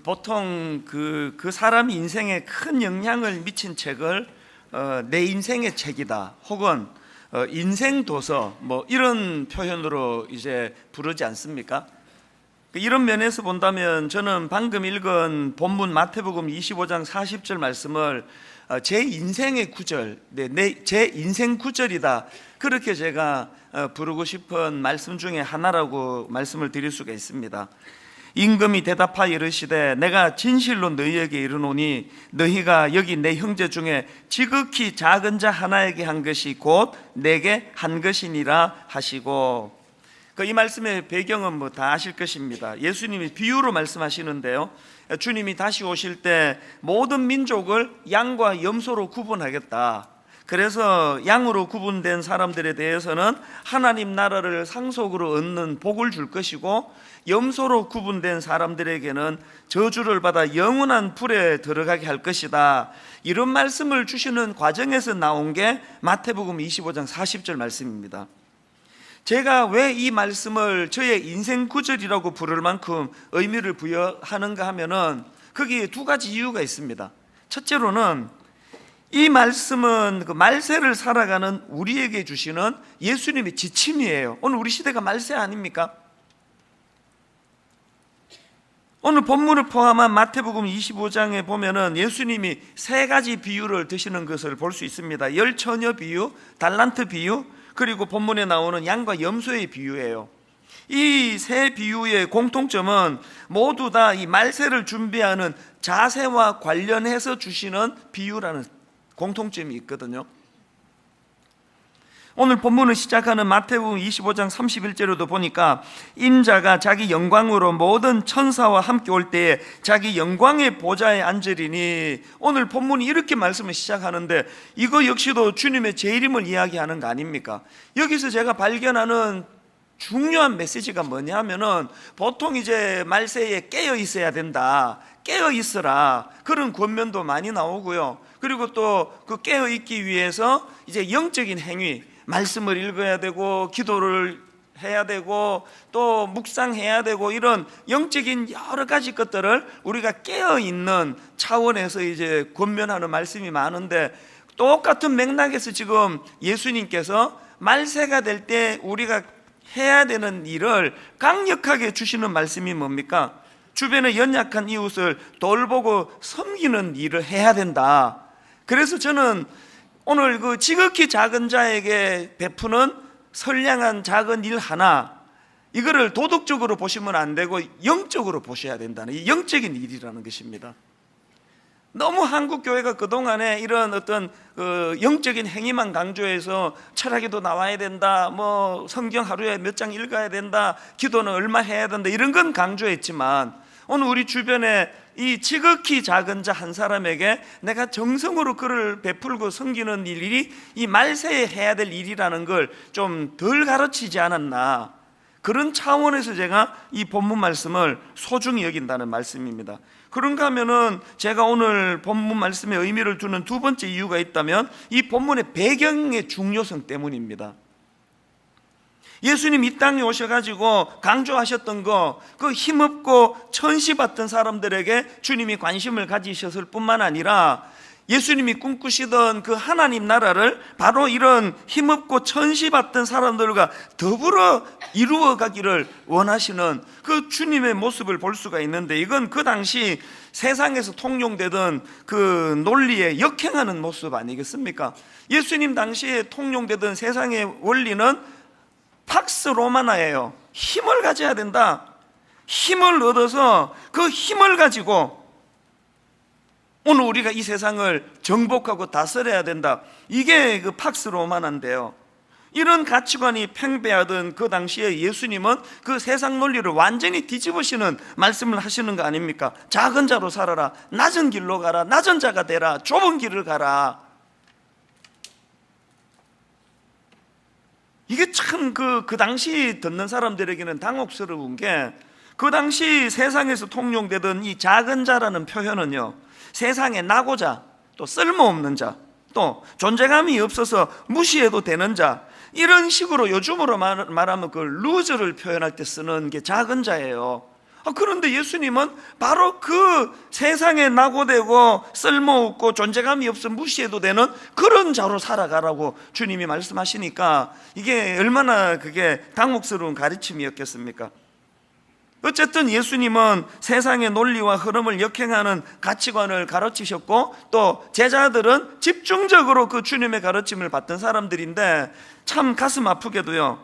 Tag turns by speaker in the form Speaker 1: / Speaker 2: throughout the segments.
Speaker 1: 보통 그 사람 인생에 큰 영향을 미친 책을 내 인생의 책이다, 혹은 인생 도서 뭐 이런 표현으로 이제 부르지 않습니까? 이런 면에서 본다면 저는 방금 읽은 본문 마태복음 25장 40절 말씀을 제 인생의 구절, 제 인생 구절이다, 그렇게 제가 부르고 싶은 말씀 중에 하나라고 말씀을 드릴 수가 있습니다. 임금이 대답하여 이르시되 내가 진실로 너희에게 이르노니 너희가 여기 내 형제 중에 지극히 작은 자 하나에게 한 것이 곧 내게 한 것이니라 하시고, 이 말씀의 배경은 뭐 다 아실 것입니다. 예수님이 비유로 말씀하시는데요, 주님이 다시 오실 때 모든 민족을 양과 염소로 구분하겠다. 그래서 양으로 구분된 사람들에 대해서는 하나님 나라를 상속으로 얻는 복을 줄 것이고, 염소로 구분된 사람들에게는 저주를 받아 영원한 불에 들어가게 할 것이다. 이런 말씀을 주시는 과정에서 나온 게 마태복음 25장 40절 말씀입니다. 제가 왜 이 말씀을 저의 인생 구절이라고 부를 만큼 의미를 부여하는가 하면은 거기에 두 가지 이유가 있습니다. 첫째로는 이 말씀은 그 말세를 살아가는 우리에게 주시는 예수님의 지침이에요. 오늘 우리 시대가 말세 아닙니까? 오늘 본문을 포함한 마태복음 25장에 보면은 예수님이 세 가지 비유를 드시는 것을 볼 수 있습니다. 열처녀 비유, 달란트 비유, 그리고 본문에 나오는 양과 염소의 비유예요. 이 세 비유의 공통점은 모두 다 이 말세를 준비하는 자세와 관련해서 주시는 비유라는 공통점이 있거든요. 오늘 본문을 시작하는 마태복음 25장 31절에도 보니까 인자가 자기 영광으로 모든 천사와 함께 올 때에 자기 영광의 보좌에 앉으리니, 오늘 본문이 이렇게 말씀을 시작하는데 이거 역시도 주님의 재림을 이야기하는 거 아닙니까? 여기서 제가 발견하는 중요한 메시지가 뭐냐면은, 보통 이제 말세에 깨어 있어야 된다, 깨어 있어라, 그런 권면도 많이 나오고요. 그리고 또 그 깨어 있기 위해서 이제 영적인 행위, 말씀을 읽어야 되고 기도를 해야 되고 또 묵상해야 되고, 이런 영적인 여러 가지 것들을 우리가 깨어 있는 차원에서 이제 권면하는 말씀이 많은데, 똑같은 맥락에서 지금 예수님께서 말세가 될 때 우리가 해야 되는 일을 강력하게 주시는 말씀이 뭡니까? 주변에 연약한 이웃을 돌보고 섬기는 일을 해야 된다. 그래서 저는 오늘 그 지극히 작은 자에게 베푸는 선량한 작은 일 하나, 이거를 도덕적으로 보시면 안 되고 영적으로 보셔야 된다는, 이 영적인 일이라는 것입니다. 너무 한국 교회가 그동안에 이런 어떤 영적인 행위만 강조해서 철학에도 나와야 된다, 뭐 성경 하루에 몇 장 읽어야 된다, 기도는 얼마 해야 된다, 이런 건 강조했지만, 오늘 우리 주변에 이 지극히 작은 자 한 사람에게 내가 정성으로 그를 베풀고 섬기는 일이 이 말세에 해야 될 일이라는 걸 좀 덜 가르치지 않았나, 그런 차원에서 제가 이 본문 말씀을 소중히 여긴다는 말씀입니다. 그런가 하면은 제가 오늘 본문 말씀에 의미를 두는 두 번째 이유가 있다면 이 본문의 배경의 중요성 때문입니다. 예수님 이 땅에 오셔가지고 강조하셨던 거, 그 힘없고 천시받던 사람들에게 주님이 관심을 가지셨을 뿐만 아니라 예수님이 꿈꾸시던 그 하나님 나라를 바로 이런 힘없고 천시받던 사람들과 더불어 이루어가기를 원하시는 그 주님의 모습을 볼 수가 있는데, 이건 그 당시 세상에서 통용되던 그 논리에 역행하는 모습 아니겠습니까? 예수님 당시에 통용되던 세상의 원리는 팍스 로마나예요. 힘을 가져야 된다. 힘을 얻어서 그 힘을 가지고 오늘 우리가 이 세상을 정복하고 다스려야 된다. 이게 그 팍스 로마나인데요. 이런 가치관이 팽배하던 그 당시에 예수님은 그 세상 논리를 완전히 뒤집으시는 말씀을 하시는 거 아닙니까? 작은 자로 살아라, 낮은 길로 가라, 낮은 자가 되라, 좁은 길을 가라. 이게 참 그 당시 듣는 사람들에게는 당혹스러운 게, 그 당시 세상에서 통용되던 이 작은 자라는 표현은요, 세상에 나고자, 또 쓸모없는 자, 또 존재감이 없어서 무시해도 되는 자, 이런 식으로 요즘으로 말하면 그 루저를 표현할 때 쓰는 게 작은 자예요. 그런데 예수님은 바로 그 세상에 낙오되고 쓸모없고 존재감이 없어 무시해도 되는 그런 자로 살아가라고 주님이 말씀하시니까 이게 얼마나 그게 당혹스러운 가르침이었겠습니까? 어쨌든 예수님은 세상의 논리와 흐름을 역행하는 가치관을 가르치셨고, 또 제자들은 집중적으로 그 주님의 가르침을 받던 사람들인데, 참 가슴 아프게도요,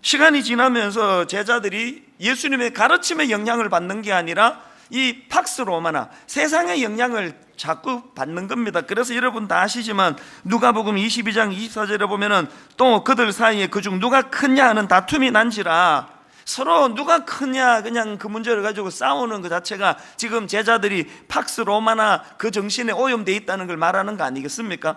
Speaker 1: 시간이 지나면서 제자들이 예수님의 가르침에 영향을 받는 게 아니라 이 팍스 로마나 세상의 영향을 자꾸 받는 겁니다. 그래서 여러분 다 아시지만 누가복음 22장 24절에 보면은 또 그들 사이에 그중 누가 크냐 하는 다툼이 난지라, 서로 누가 크냐 그냥 그 문제를 가지고 싸우는 그 자체가 지금 제자들이 팍스 로마나 그 정신에 오염되어 있다는 걸 말하는 거 아니겠습니까?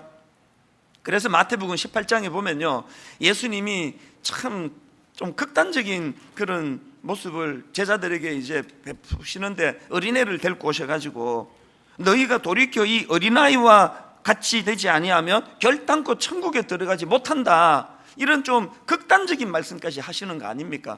Speaker 1: 그래서 마태복음 18장에 보면요, 예수님이 참 좀 극단적인 그런 모습을 제자들에게 이제 베푸시는데, 어린애를 데리고 오셔가지고 너희가 돌이켜 이 어린아이와 같이 되지 아니하면 결단코 천국에 들어가지 못한다, 이런 좀 극단적인 말씀까지 하시는 거 아닙니까?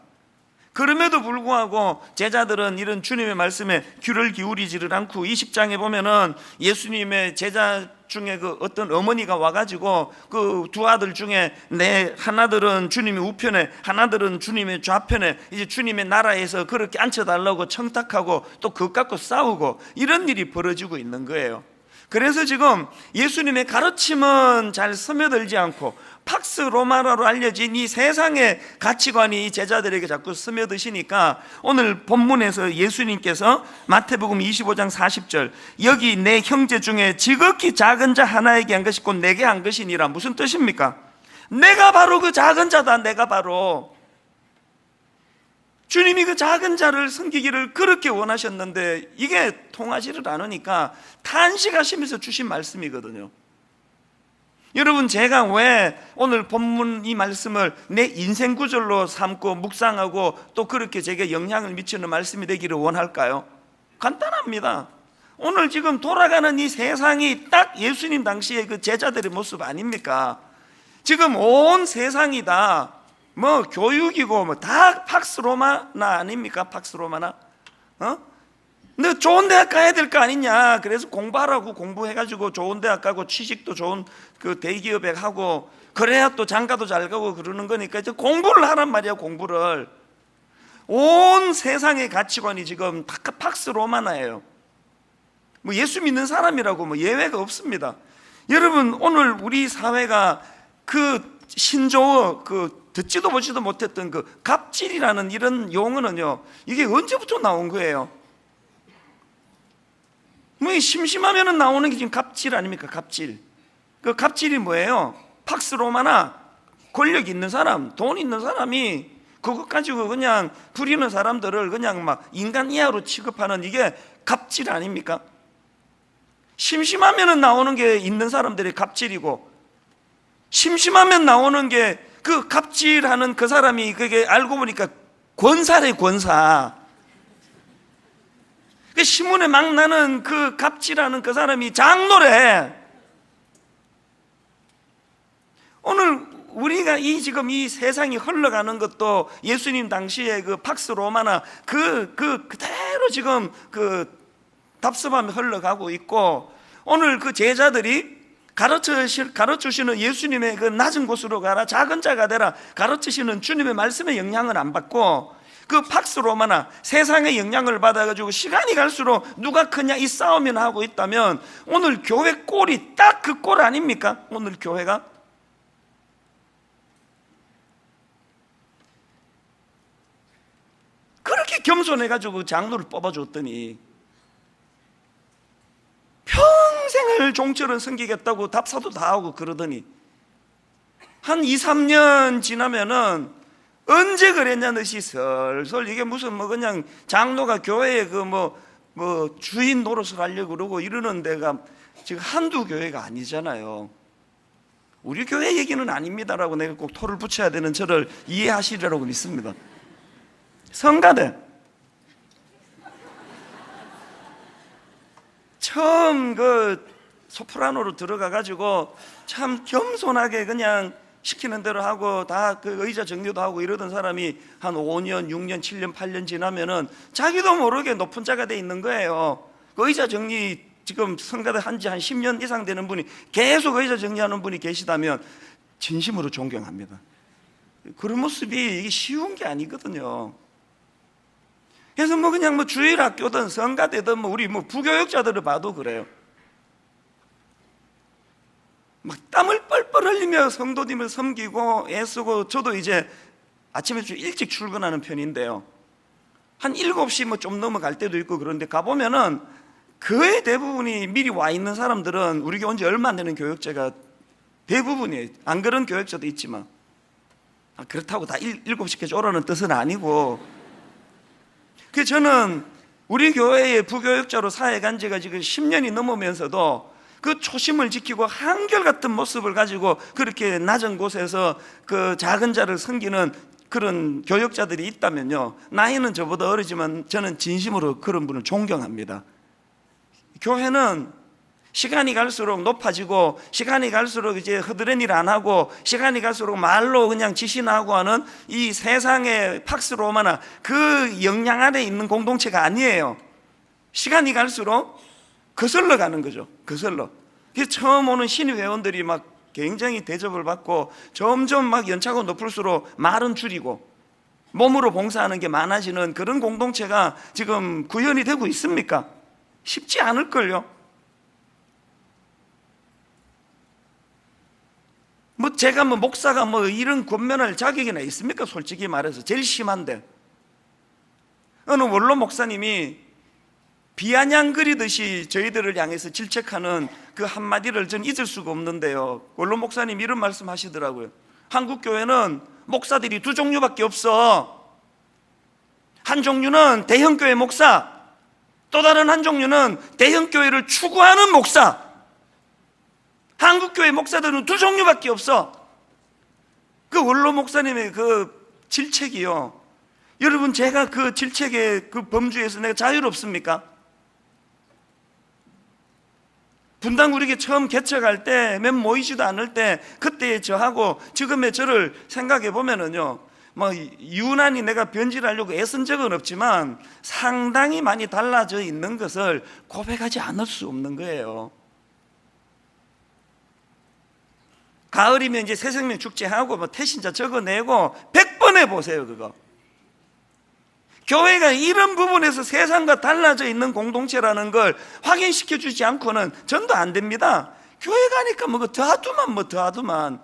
Speaker 1: 그럼에도 불구하고 제자들은 이런 주님의 말씀에 귀를 기울이지를 않고, 20장에 보면은 예수님의 제자 중에 그 어떤 어머니가 와가지고 그 두 아들 중에 하나들은 주님의 우편에 하나들은 주님의 좌편에 이제 주님의 나라에서 그렇게 앉혀달라고 청탁하고 또 그것 갖고 싸우고 이런 일이 벌어지고 있는 거예요. 그래서 지금 예수님의 가르침은 잘 스며들지 않고 팍스 로마나로 알려진 이 세상의 가치관이 제자들에게 자꾸 스며드시니까, 오늘 본문에서 예수님께서 마태복음 25장 40절 여기 내 형제 중에 지극히 작은 자 하나에게 한 것이 곧 내게 한 것이니라, 무슨 뜻입니까? 내가 바로 그 작은 자다. 내가 바로 주님이 그 작은 자를 섬기기를 그렇게 원하셨는데 이게 통하지를 않으니까 탄식하시면서 주신 말씀이거든요. 여러분, 제가 왜 오늘 본문 이 말씀을 내 인생 구절로 삼고 묵상하고 또 그렇게 제게 영향을 미치는 말씀이 되기를 원할까요? 간단합니다. 오늘 지금 돌아가는 이 세상이 딱 예수님 당시의 그 제자들의 모습 아닙니까? 지금 온 세상이 다 뭐 교육이고 뭐 다 팍스 로마나 아닙니까? 팍스 로마나. 근데 좋은 대학 가야 될 거 아니냐, 그래서 공부하라고 공부해가지고 좋은 대학 가고 취직도 좋은 그 대기업에 하고 그래야 또 장가도 잘 가고 그러는 거니까 이제 공부를 하란 말이야. 공부를. 온 세상의 가치관이 지금 다 팍스 로마나예요. 뭐 예수 믿는 사람이라고 뭐 예외가 없습니다. 여러분, 오늘 우리 사회가 그 신조어, 그 듣지도 보지도 못했던 그 갑질이라는 이런 용어는요, 이게 언제부터 나온 거예요? 뭐 심심하면은 나오는 게 지금 갑질 아닙니까? 갑질. 그 갑질이 뭐예요? 팍스 로마나 권력 있는 사람, 돈 있는 사람이 그것 가지고 그냥 부리는 사람들을 그냥 막 인간 이하로 취급하는, 이게 갑질 아닙니까? 심심하면은 나오는 게 있는 사람들이 갑질이고, 심심하면 나오는 게 그 갑질하는 그 사람이 그게 알고 보니까 권사래, 권사. 그 신문에 막 나는 그 갑질하는 그 사람이 장로래. 오늘 우리가 지금 이 세상이 흘러가는 것도 예수님 당시에 그 팍스 로마나 그대로 지금 그 답습하며 흘러가고 있고, 오늘 그 제자들이 가르치시는 예수님의 그 낮은 곳으로 가라, 작은 자가 되라 가르치시는 주님의 말씀에 영향을 안 받고 그 팍스 로마나 세상의 영향을 받아가지고 시간이 갈수록 누가 크냐 이 싸움이나 하고 있다면, 오늘 교회 꼴이 딱 그 꼴 아닙니까? 오늘 교회가 그렇게 겸손해가지고 장로를 뽑아줬더니 평생을 종처럼 섬기겠다고 답사도 다 하고 그러더니 한 2, 3년 지나면은 언제 그랬냐는 듯이 설설 이게 무슨 뭐 그냥 장로가 교회에 그 뭐 주인 노릇을 하려고 그러고 이러는 데가 지금 한두 교회가 아니잖아요. 우리 교회 얘기는 아닙니다라고 내가 꼭 토를 붙여야 되는 저를 이해하시리라고 믿습니다. 성가대 처음 그 소프라노로 들어가 가지고 참 겸손하게 그냥 시키는 대로 하고 다 그 의자 정리도 하고 이러던 사람이 한 5년, 6년, 7년, 8년 지나면은 자기도 모르게 높은 자가 돼 있는 거예요. 그 의자 정리 지금 성가대 한지 한 10년 이상 되는 분이 계속 의자 정리하는 분이 계시다면 진심으로 존경합니다. 그런 모습이 이게 쉬운 게 아니거든요. 그래서 뭐 그냥 뭐 주일학교든 성가대든 뭐 우리 뭐 부교육자들을 봐도 그래요. 막 땀을 뻘뻘 흘리며 성도님을 섬기고 애쓰고, 저도 이제 아침에 좀 일찍 출근하는 편인데요, 한 7시 뭐 좀 넘어갈 때도 있고 그런데 가보면은 거의 대부분이 미리 와 있는 사람들은 우리 교회 온 지 얼마 안 되는 교육자가 대부분이에요. 안 그런 교육자도 있지만 그렇다고 다 7시까지 오라는 뜻은 아니고, 그 저는 우리 교회의 부교육자로 사회 간 지가 지금 10년이 넘으면서도 그 초심을 지키고 한결같은 모습을 가지고 그렇게 낮은 곳에서 그 작은 자를 섬기는 그런 교육자들이 있다면요, 나이는 저보다 어리지만 저는 진심으로 그런 분을 존경합니다. 교회는 시간이 갈수록 높아지고, 시간이 갈수록 이제 허드렛 일 안 하고, 시간이 갈수록 말로 그냥 지시나 하고 하는 이 세상의 팍스로마나 그 영향 아래 있는 공동체가 아니에요. 시간이 갈수록 거슬러 가는 거죠. 거슬러. 그래서 처음 오는 신입 회원들이 막 굉장히 대접을 받고, 점점 막 연차가 높을수록 말은 줄이고 몸으로 봉사하는 게 많아지는 그런 공동체가 지금 구현이 되고 있습니까? 쉽지 않을걸요. 뭐 제가 뭐 목사가 뭐 이런 권면할 자격이나 있습니까? 솔직히 말해서 제일 심한데, 어느 원로 목사님이 비아냥 그리듯이 저희들을 향해서 질책하는 그 한마디를 전 잊을 수가 없는데요, 원로 목사님 이런 말씀 하시더라고요. 한국 교회는 목사들이 두 종류밖에 없어. 한 종류는 대형교회 목사, 또 다른 한 종류는 대형교회를 추구하는 목사. 한국교회 목사들은 두 종류밖에 없어. 그 원로 목사님의 그 질책이요, 여러분 제가 그 질책의 그 범주에서 내가 자유롭습니까? 분당 우리에게 처음 개척할 때 몇 모이지도 않을 때 그때의 저하고 지금의 저를 생각해 보면은요, 뭐 유난히 내가 변질하려고 애쓴 적은 없지만 상당히 많이 달라져 있는 것을 고백하지 않을 수 없는 거예요. 가을이면 이제 새생명 축제하고 뭐 태신자 적어내고 100번 해보세요. 그거 교회가 이런 부분에서 세상과 달라져 있는 공동체라는 걸 확인시켜 주지 않고는 전도 안 됩니다. 교회 가니까 뭐 더하두만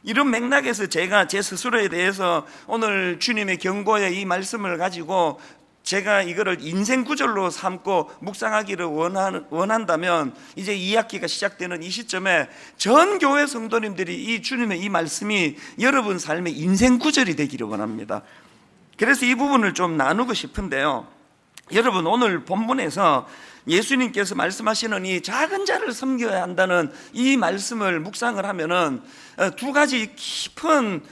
Speaker 1: 이런 맥락에서 제가 제 스스로에 대해서 오늘 주님의 경고의 이 말씀을 가지고 제가 이거를 인생 구절로 삼고 묵상하기를 원한다면, 이제 2학기가 시작되는 이 시점에 전 교회 성도님들이 이 주님의 이 말씀이 여러분 삶의 인생 구절이 되기를 원합니다. 그래서 이 부분을 좀 나누고 싶은데요, 여러분 오늘 본문에서 예수님께서 말씀하시는 이 작은 자를 섬겨야 한다는 이 말씀을 묵상을 하면은 두 가지 깊은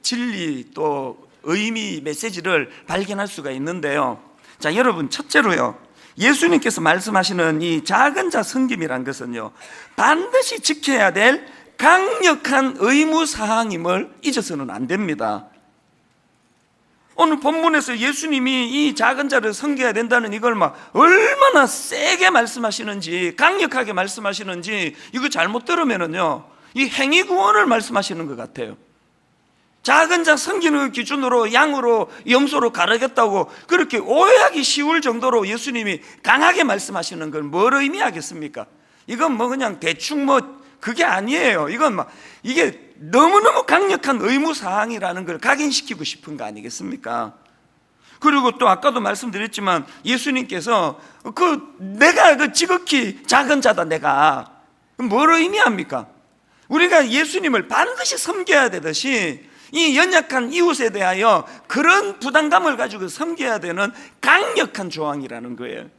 Speaker 1: 진리 또 의미 메시지를 발견할 수가 있는데요. 자, 여러분 첫째로요, 예수님께서 말씀하시는 이 작은 자 섬김이란 것은요, 반드시 지켜야 될 강력한 의무 사항임을 잊어서는 안 됩니다. 오늘 본문에서 예수님이 이 작은 자를 섬겨야 된다는 이걸 막 얼마나 세게 말씀하시는지, 강력하게 말씀하시는지, 이거 잘못 들으면은요, 이 행위 구원을 말씀하시는 것 같아요. 작은 자 섬기는 기준으로 양으로 염소로 가르겠다고 그렇게 오해하기 쉬울 정도로 예수님이 강하게 말씀하시는 걸 뭘 의미하겠습니까? 이건 뭐 그냥 대충 뭐 그게 아니에요. 이건 막 이게 너무너무 강력한 의무사항이라는 걸 각인시키고 싶은 거 아니겠습니까? 그리고 또 아까도 말씀드렸지만 예수님께서 내가 지극히 작은 자다, 내가 뭘 의미합니까? 우리가 예수님을 반드시 섬겨야 되듯이 이 연약한 이웃에 대하여 그런 부담감을 가지고 섬겨야 되는 강력한 조항이라는 거예요.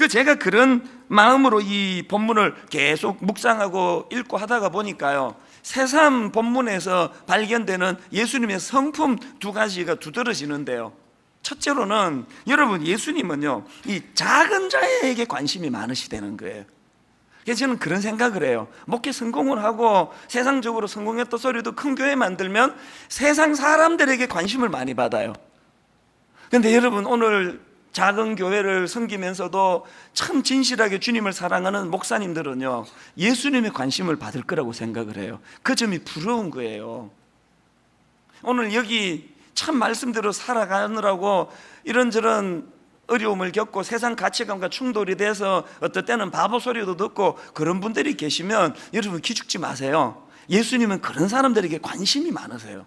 Speaker 1: 제가 그런 마음으로 이 본문을 계속 묵상하고 읽고 하다가 보니까요, 새삼 본문에서 발견되는 예수님의 성품 두 가지가 두드러지는데요, 첫째로는 여러분 예수님은요, 이 작은 자에게 관심이 많으시다는 거예요. 그래서 저는 그런 생각을 해요. 목회 성공을 하고 세상적으로 성공했다 소리도 큰 교회 만들면 세상 사람들에게 관심을 많이 받아요. 그런데 여러분, 오늘 작은 교회를 섬기면서도 참 진실하게 주님을 사랑하는 목사님들은요, 예수님의 관심을 받을 거라고 생각을 해요. 그 점이 부러운 거예요. 오늘 여기 참 말씀대로 살아가느라고 이런저런 어려움을 겪고 세상 가치관과 충돌이 돼서 어떨 때는 바보 소리도 듣고 그런 분들이 계시면 여러분 기죽지 마세요. 예수님은 그런 사람들에게 관심이 많으세요.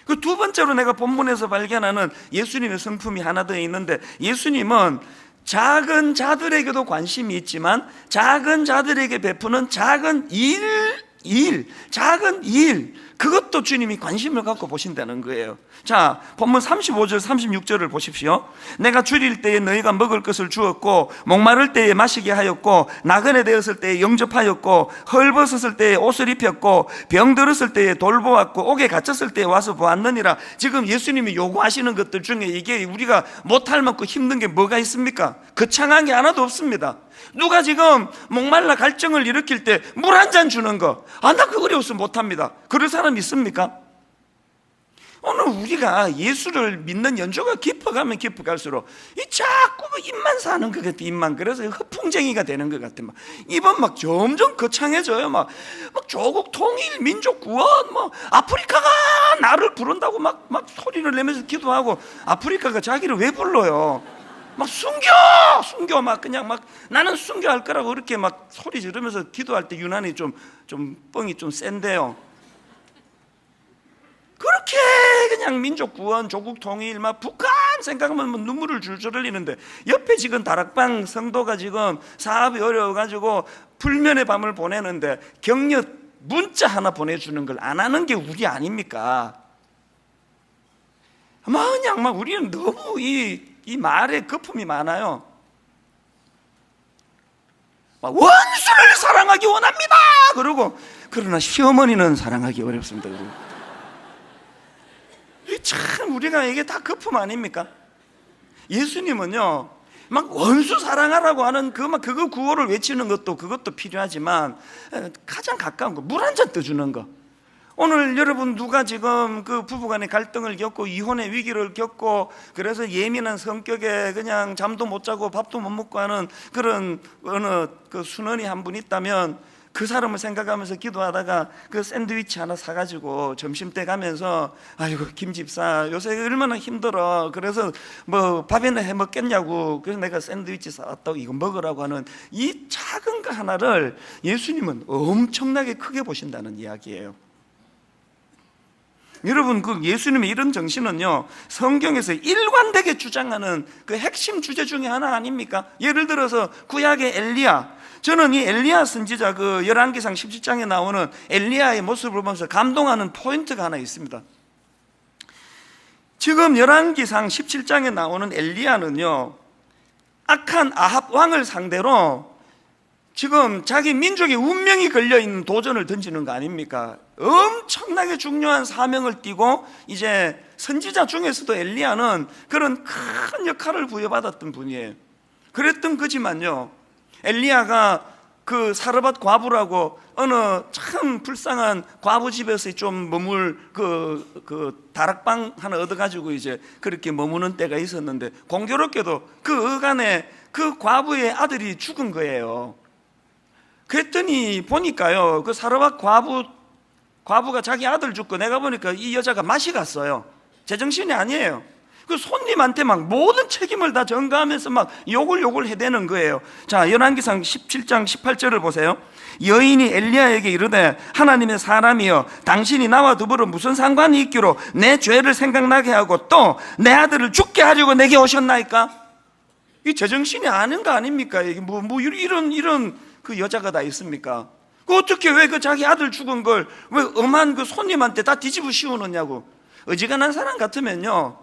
Speaker 1: 그 두 번째로 내가 본문에서 발견하는 예수님의 성품이 하나 더 있는데, 예수님은 작은 자들에게도 관심이 있지만 작은 자들에게 베푸는 작은 작은 일, 그것도 주님이 관심을 갖고 보신다는 거예요. 자, 본문 35절 36절을 보십시오. 내가 줄일 때에 너희가 먹을 것을 주었고, 목마를 때에 마시게 하였고, 나그네 되었을 때에 영접하였고, 헐벗었을 때에 옷을 입혔고, 병들었을 때에 돌보았고, 옥에 갇혔을 때에 와서 보았느니라. 지금 예수님이 요구하시는 것들 중에 이게 우리가 못할 만큼 힘든 게 뭐가 있습니까? 거창한 게 하나도 없습니다. 누가 지금 목말라 갈증을 일으킬 때 물 한 잔 주는 거, 나 그거 어려워서 못합니다. 그럴 사람 있습니까? 오늘 우리가 예수를 믿는 연조가 깊어가면 깊어갈수록 이 자꾸 그 입만 사는 것 같아. 입만. 그래서 허풍쟁이가 되는 것 같아. 막 입은 막 점점 거창해져요. 막 조국 통일, 민족 구원, 뭐 아프리카가 나를 부른다고 막 소리를 내면서 기도하고, 아프리카가 자기를 왜 불러요? 막 숨겨 막 그냥 막 나는 순교할 거라고 그렇게 막 소리 지르면서 기도할 때 유난히 좀 뻥이 좀 센데요. 그렇게 그냥 민족 구원, 조국 통일, 막 북한 생각하면 뭐 눈물을 줄줄 흘리는데, 옆에 지금 다락방 성도가 지금 사업이 어려워가지고 불면의 밤을 보내는데 격려 문자 하나 보내주는 걸 안 하는 게 우리 아닙니까? 그냥 막 우리는 너무 이 말에 거품이 많아요. 막 원수를 사랑하기 원합니다. 그러고, 그러나 시어머니는 사랑하기 어렵습니다. 참 우리가 이게 다 거품 아닙니까? 예수님은요, 막 원수 사랑하라고 하는 그거 구호를 외치는 것도 그것도 필요하지만, 가장 가까운 거 물 한 잔 떠주는 거. 오늘 여러분 누가 지금 그 부부간의 갈등을 겪고 이혼의 위기를 겪고 그래서 예민한 성격에 그냥 잠도 못 자고 밥도 못 먹고 하는 그런 어느 그 순원이 한 분 있다면, 그 사람을 생각하면서 기도하다가 그 샌드위치 하나 사가지고 점심때 가면서, 아이고 김 집사 요새 얼마나 힘들어, 그래서 뭐 밥이나 해 먹겠냐고, 그래서 내가 샌드위치 사왔다고 이거 먹으라고 하는 이 작은 거 하나를 예수님은 엄청나게 크게 보신다는 이야기예요. 여러분, 그 예수님의 이런 정신은요, 성경에서 일관되게 주장하는 그 핵심 주제 중에 하나 아닙니까? 예를 들어서 구약의 엘리야, 저는 이 엘리야 선지자 그 열왕기상 17장에 나오는 엘리야의 모습을 보면서 감동하는 포인트가 하나 있습니다. 지금 열왕기상 17장에 나오는 엘리야는요, 악한 아합 왕을 상대로 지금 자기 민족의 운명이 걸려있는 도전을 던지는 거 아닙니까? 엄청나게 중요한 사명을 띠고, 이제 선지자 중에서도 엘리야는 그런 큰 역할을 부여받았던 분이에요. 그랬던 거지만요, 엘리야가 그 사르밧 과부라고 어느 참 불쌍한 과부 집에서 좀 머물 그 다락방 하나 얻어가지고 이제 그렇게 머무는 때가 있었는데, 공교롭게도 그 어간에 그 과부의 아들이 죽은 거예요. 그랬더니 보니까요, 그 사르밧 과부가 자기 아들 죽고, 내가 보니까 이 여자가 맛이 갔어요. 제정신이 아니에요. 그 손님한테 막 모든 책임을 다 전가하면서 막 욕을 해대는 거예요. 자, 열왕기상 17장 18절을 보세요. 여인이 엘리야에게 이르되, 하나님의 사람이여, 당신이 나와 더불어 무슨 상관이 있기로 내 죄를 생각나게 하고 또 내 아들을 죽게 하려고 내게 오셨나이까? 이 제정신이 아닌 거 아닙니까? 이게 뭐 이런 그 여자가 다 있습니까? 그 어떻게 왜 그 자기 아들 죽은 걸 왜 엄한 그 손님한테 다 뒤집어 씌우느냐고. 어지간한 사람 같으면요,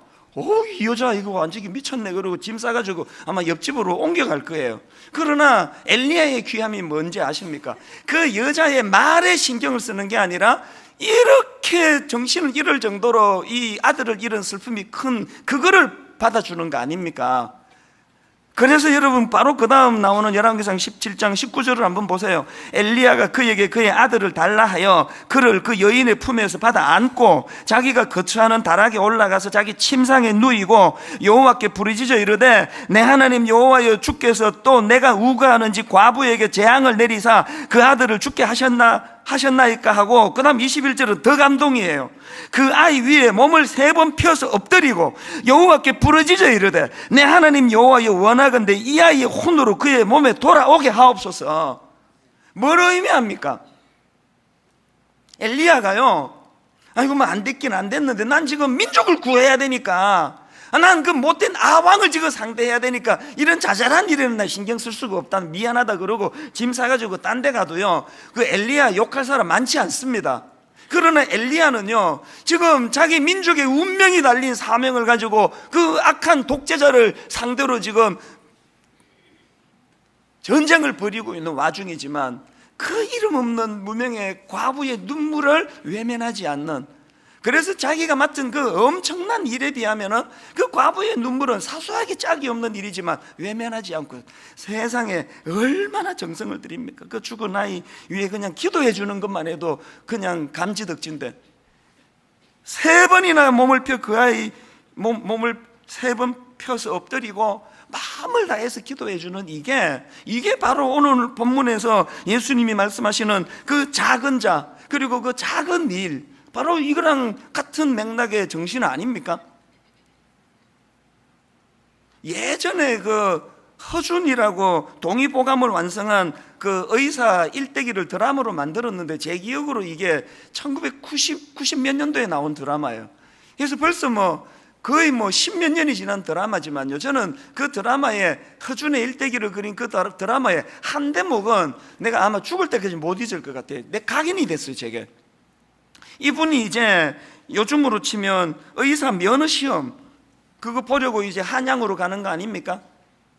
Speaker 1: 이 여자 이거 완전히 미쳤네 그러고 짐 싸가지고 아마 옆집으로 옮겨갈 거예요. 그러나 엘리야의 귀함이 뭔지 아십니까? 그 여자의 말에 신경을 쓰는 게 아니라, 이렇게 정신을 잃을 정도로 이 아들을 잃은 슬픔이 큰 그거를 받아주는 거 아닙니까? 그래서 여러분 바로 그 다음 나오는 열왕기상 17장 19절을 한번 보세요. 엘리야가 그에게 그의 아들을 달라 하여 그를 그 여인의 품에서 받아 안고 자기가 거처하는 다락에 올라가서 자기 침상에 누이고 여호와께 부르짖어 이르되 내 하나님 여호와여 주께서 또 내가 우거하는지 과부에게 재앙을 내리사 그 아들을 죽게 하셨나이까 하고 그 다음 21절은 더 감동이에요. 그 아이 위에 몸을 3번 펴서 엎드리고 여호와께 부르짖어 이르되 내 하나님 여호와여 원하건대 이 아이의 혼으로 그의 몸에 돌아오게 하옵소서. 뭘 의미합니까? 엘리야가요, 아이고 뭐 안 됐긴 안 됐는데 난 지금 민족을 구해야 되니까, 난 그 못된 아왕을 지금 상대해야 되니까 이런 자잘한 일에는 나 신경 쓸 수가 없다, 미안하다 그러고 짐 싸가지고 딴 데 가도요 그 엘리야 욕할 사람 많지 않습니다. 그러나 엘리야는요 지금 자기 민족의 운명이 달린 사명을 가지고 그 악한 독재자를 상대로 지금 전쟁을 벌이고 있는 와중이지만 그 이름 없는 무명의 과부의 눈물을 외면하지 않는, 그래서 자기가 맡은 그 엄청난 일에 비하면은 그 과부의 눈물은 사소하게 짝이 없는 일이지만 외면하지 않고 세상에 얼마나 정성을 들입니까? 그 죽은 아이 위에 그냥 기도해 주는 것만 해도 그냥 감지덕진데 3번이나 몸을 펴 그 아이 몸을 3번 펴서 엎드리고 마음을 다해서 기도해 주는 이게 바로 오늘 본문에서 예수님이 말씀하시는 그 작은 자 그리고 그 작은 일, 바로 이거랑 같은 맥락의 정신 아닙니까? 예전에 그 허준이라고 동의보감을 완성한 그 의사 일대기를 드라마로 만들었는데 제 기억으로 이게 1990 몇 년도에 나온 드라마예요. 그래서 벌써 거의 10몇 년이 지난 드라마지만요, 저는 그 드라마에 허준의 일대기를 그린 그 드라마의 한 대목은 내가 아마 죽을 때까지 못 잊을 것 같아요. 내 각인이 됐어요, 제게. 이분이 이제 요즘으로 치면 의사 면허 시험 그거 보려고 이제 한양으로 가는 거 아닙니까?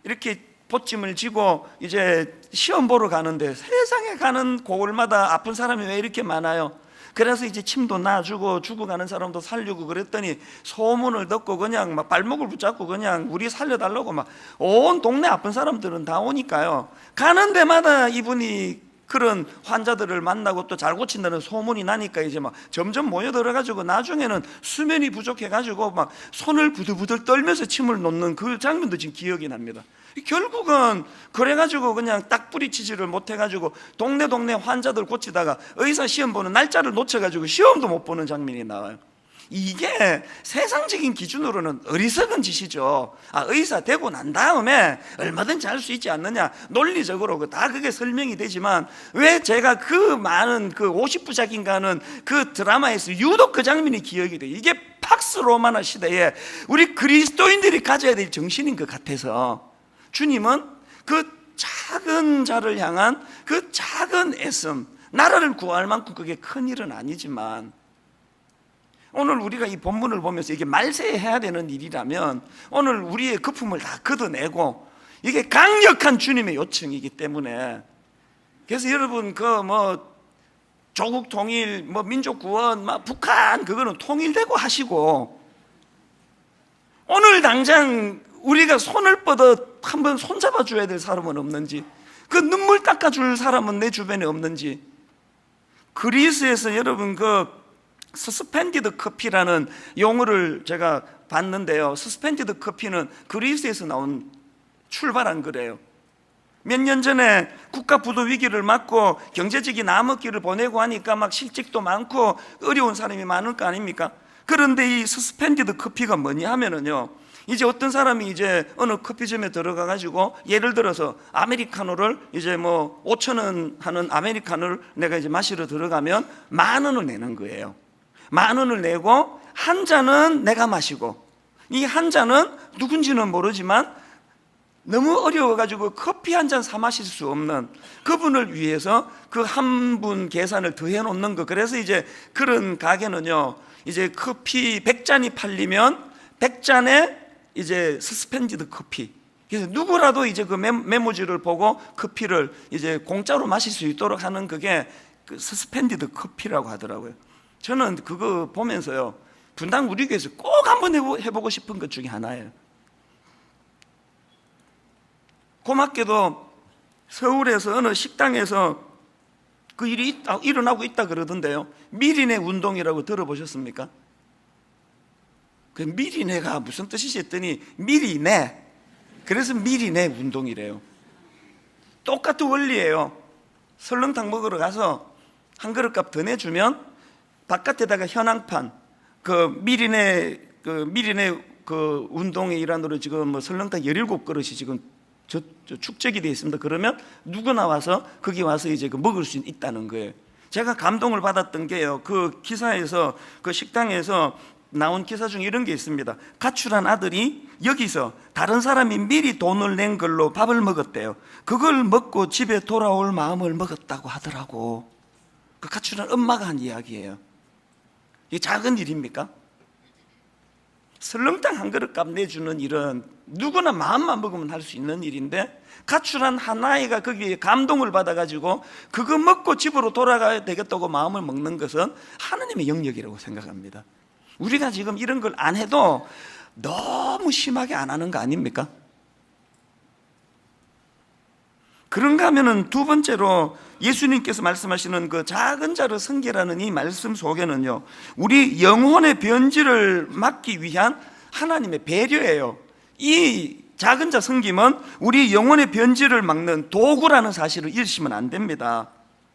Speaker 1: 이렇게 보찜을 지고 이제 시험 보러 가는데 세상에 가는 고을마다 아픈 사람이 왜 이렇게 많아요? 그래서 이제 침도 놔주고 죽어가는 사람도 살리고 그랬더니 소문을 듣고 그냥 막 발목을 붙잡고 그냥 우리 살려달라고 막 온 동네 아픈 사람들은 다 오니까요, 가는 데마다 이분이 그런 환자들을 만나고 또 잘 고친다는 소문이 나니까 이제 막 점점 모여들어가지고 나중에는 수면이 부족해가지고 막 손을 부들부들 떨면서 침을 놓는 그 장면도 지금 기억이 납니다. 결국은 그래가지고 그냥 딱 뿌리치지를 못해가지고 동네 환자들 고치다가 의사 시험 보는 날짜를 놓쳐가지고 시험도 못 보는 장면이 나와요. 이게 세상적인 기준으로는 어리석은 짓이죠. 의사 되고 난 다음에 얼마든지 할 수 있지 않느냐, 논리적으로 다 그게 설명이 되지만 왜 제가 그 많은 그 50부작인가 하는 그 드라마에서 유독 그 장면이 기억이 돼요. 이게 팍스 로마나 시대에 우리 그리스도인들이 가져야 될 정신인 것 같아서, 주님은 그 작은 자를 향한 그 작은 애씀, 나라를 구할 만큼 그게 큰 일은 아니지만 오늘 우리가 이 본문을 보면서 이게 말세해야 되는 일이라면 오늘 우리의 거품을 다 걷어내고 이게 강력한 주님의 요청이기 때문에, 그래서 여러분 조국 통일, 민족 구원, 북한 그거는 통일되고 하시고, 오늘 당장 우리가 손을 뻗어 한번 손잡아 줘야 될 사람은 없는지, 그 눈물 닦아줄 사람은 내 주변에 없는지. 그리스에서 여러분 서스펜디드 커피라는 용어를 제가 봤는데요, 서스펜디드 커피는 그리스에서 나온 출발한 거래요. 몇 년 전에 국가 부도 위기를 맞고 경제적인 암흑기를 보내고 하니까 막 실직도 많고 어려운 사람이 많을 거 아닙니까? 그런데 이 서스펜디드 커피가 뭐냐 하면은요, 이제 어떤 사람이 이제 어느 커피점에 들어가 가지고 예를 들어서 아메리카노를 이제 5,000원 하는 아메리카노를 내가 이제 마시러 들어가면 10,000원을 내는 거예요. 10,000원을 내고 한 잔은 내가 마시고, 이 한 잔은 누군지는 모르지만 너무 어려워가지고 커피 한 잔 사 마실 수 없는 그분을 위해서 그 한 분 계산을 더 해놓는 거. 그래서 이제 그런 가게는요, 이제 커피 100잔이 팔리면 100잔에 이제 서스펜디드 커피, 그래서 누구라도 이제 그 메모지를 보고 커피를 이제 공짜로 마실 수 있도록 하는 그게 그 서스펜디드 커피라고 하더라고요. 저는 그거 보면서요, 분당 우리 교회에서 꼭 한번 해보고 싶은 것 중에 하나예요. 고맙게도 서울에서 어느 식당에서 그 일이 일어나고 있다 그러던데요. 미리네 운동이라고 들어보셨습니까? 그 미리네가 무슨 뜻이지 했더니 미리네, 그래서 미리네 운동이래요. 똑같은 원리예요. 설렁탕 먹으러 가서 한 그릇값 더 내주면 바깥에다가 현황판, 그 미리네 그 운동의 일환으로 지금 뭐 설렁탕 17그릇이 지금 축적이 되어 있습니다. 그러면 누구나 와서 거기 와서 이제 그 먹을 수 있다는 거예요. 제가 감동을 받았던 게요, 그 기사에서, 그 식당에서 나온 기사 중에 이런 게 있습니다. 가출한 아들이 여기서 다른 사람이 미리 돈을 낸 걸로 밥을 먹었대요. 그걸 먹고 집에 돌아올 마음을 먹었다고 하더라고. 그 가출한 엄마가 한 이야기예요. 이게 작은 일입니까? 설렁탕 한 그릇값 내주는 일은 누구나 마음만 먹으면 할 수 있는 일인데, 가출한 한 아이가 거기에 감동을 받아가지고 그거 먹고 집으로 돌아가야 되겠다고 마음을 먹는 것은 하나님의 영역이라고 생각합니다. 우리가 지금 이런 걸 안 해도 너무 심하게 안 하는 거 아닙니까? 그런가 하면은 두 번째로 예수님께서 말씀하시는 그 작은 자를 섬기라는 이 말씀 속에는요, 우리 영혼의 변질을 막기 위한 하나님의 배려예요. 이 작은 자 섬김은 우리 영혼의 변질을 막는 도구라는 사실을 잃으시면 안 됩니다.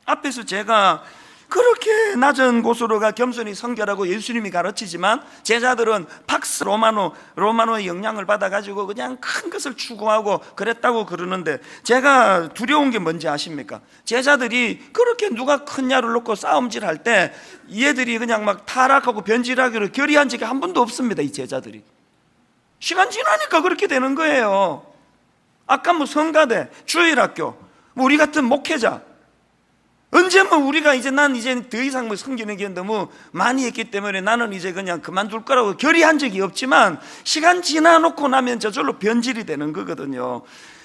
Speaker 1: 앞에서 제가 그렇게 낮은 곳으로 가 겸손히 섬겨라고 예수님이 가르치지만 제자들은 팍스 로마노의 영향을 받아가지고 그냥 큰 것을 추구하고 그랬다고 그러는데, 제가 두려운 게 뭔지 아십니까? 제자들이 그렇게 누가 큰 야를 놓고 싸움질할 때 얘들이 그냥 막 타락하고 변질하기로 결의한 적이 한 번도 없습니다. 이 제자들이 시간 지나니까 그렇게 되는 거예요. 아까 뭐 성가대, 주일학교, 뭐 우리 같은 목회자, 언제면 우리가 난 이제 더 이상 뭐 섬기는 게 너무 많이 했기 때문에 나는 이제 그냥 그만둘 거라고 결의한 적이 없지만, 시간 지나놓고 나면 저절로 변질이 되는 거거든요.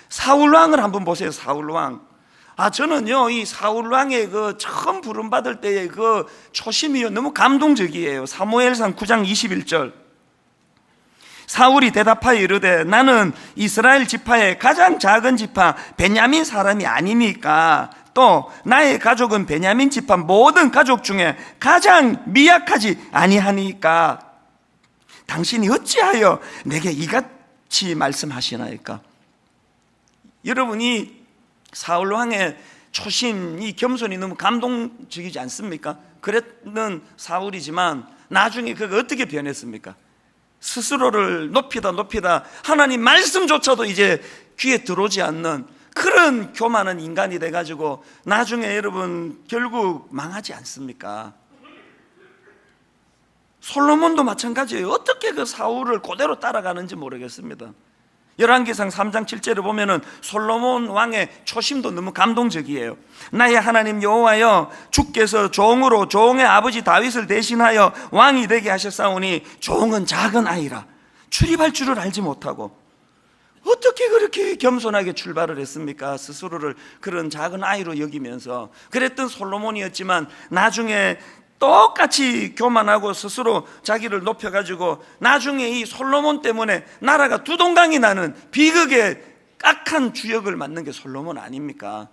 Speaker 1: 사울왕을 한번 보세요. 사울왕. 저는요, 이 사울왕의 그 처음 부름받을 때의 그 초심이요, 너무 감동적이에요. 사무엘상 9장 21절. 사울이 대답하여 이르되 나는 이스라엘 지파의 가장 작은 지파 베냐민 사람이 아니니까, 또 나의 가족은 베냐민 지파 모든 가족 중에 가장 미약하지 아니하니까 당신이 어찌하여 내게 이같이 말씀하시나이까. 여러분이 사울 왕의 초심, 이 겸손이 너무 감동적이지 않습니까? 그랬는 사울이지만 나중에 그가 어떻게 변했습니까? 스스로를 높이다 하나님 말씀조차도 이제 귀에 들어오지 않는 그런 교만한 인간이 돼가지고 나중에 여러분 결국 망하지 않습니까? 솔로몬도 마찬가지예요. 어떻게 그 사울을 그대로 따라가는지 모르겠습니다. 열왕기상 3장 7절을 보면은 솔로몬 왕의 초심도 너무 감동적이에요. 나의 하나님 여호와여, 주께서 종으로 종의 아버지 다윗을 대신하여 왕이 되게 하셨사오니 종은 작은 아이라 출입할 줄을 알지 못하고. 어떻게 그렇게 겸손하게 출발을 했습니까? 스스로를 그런 작은 아이로 여기면서. 그랬던 솔로몬이었지만 나중에 똑같이 교만하고 스스로 자기를 높여가지고 나중에 이 솔로몬 때문에 나라가 두동강이 나는 비극의 악한 주역을 맡는 게 솔로몬 아닙니까?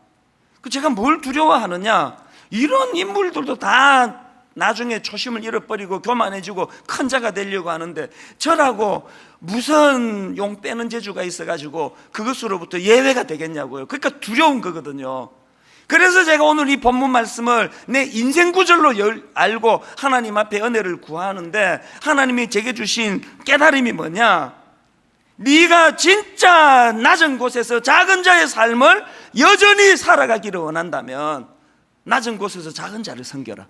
Speaker 1: 제가 뭘 두려워하느냐, 이런 인물들도 다 나중에 초심을 잃어버리고 교만해지고 큰 자가 되려고 하는데, 저라고 무슨 용 빼는 재주가 있어가지고 그것으로부터 예외가 되겠냐고요. 그러니까 두려운 거거든요. 그래서 제가 오늘 이 본문 말씀을 내 인생 구절로 알고 하나님 앞에 은혜를 구하는데, 하나님이 제게 주신 깨달음이 뭐냐, 네가 진짜 낮은 곳에서 작은 자의 삶을 여전히 살아가기를 원한다면 낮은 곳에서 작은 자를 섬겨라.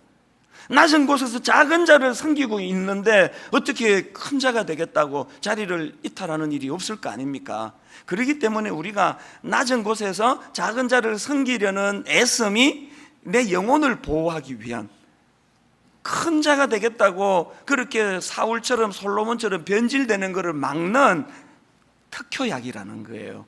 Speaker 1: 낮은 곳에서 작은 자를 섬기고 있는데 어떻게 큰 자가 되겠다고 자리를 이탈하는 일이 없을 거 아닙니까? 그렇기 때문에 우리가 낮은 곳에서 작은 자를 섬기려는 애씀이 내 영혼을 보호하기 위한, 큰 자가 되겠다고 그렇게 사울처럼 솔로몬처럼 변질되는 것을 막는 특효약이라는 거예요.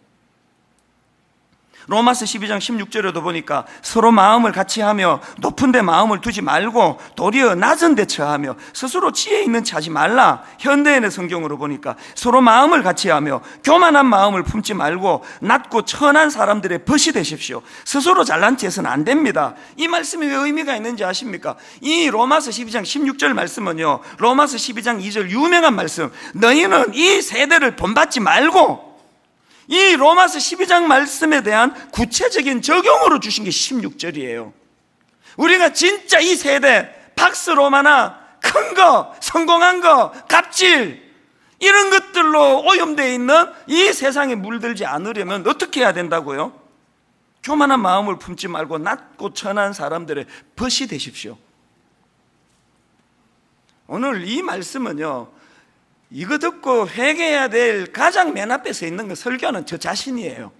Speaker 1: 로마서 12장 16절에도 보니까 서로 마음을 같이 하며 높은 데 마음을 두지 말고 도리어 낮은 데 처하며 스스로 지혜 있는 체 하지 말라. 현대인의 성경으로 보니까 서로 마음을 같이 하며 교만한 마음을 품지 말고 낮고 천한 사람들의 벗이 되십시오. 스스로 잘난 체해서는 안 됩니다. 이 말씀이 왜 의미가 있는지 아십니까? 이 로마서 12장 16절 말씀은요, 로마서 12장 2절 유명한 말씀, 너희는 이 세대를 본받지 말고, 이 로마서 12장 말씀에 대한 구체적인 적용으로 주신 게 16절이에요. 우리가 진짜 이 세대 박스 로마나 큰 거, 성공한 거, 갑질 이런 것들로 오염되어 있는 이 세상에 물들지 않으려면 어떻게 해야 된다고요? 교만한 마음을 품지 말고 낮고 천한 사람들의 벗이 되십시오. 오늘 이 말씀은요, 이거 듣고 회개해야 될 가장 맨 앞에 서 있는 거 설교하는 저 자신이에요.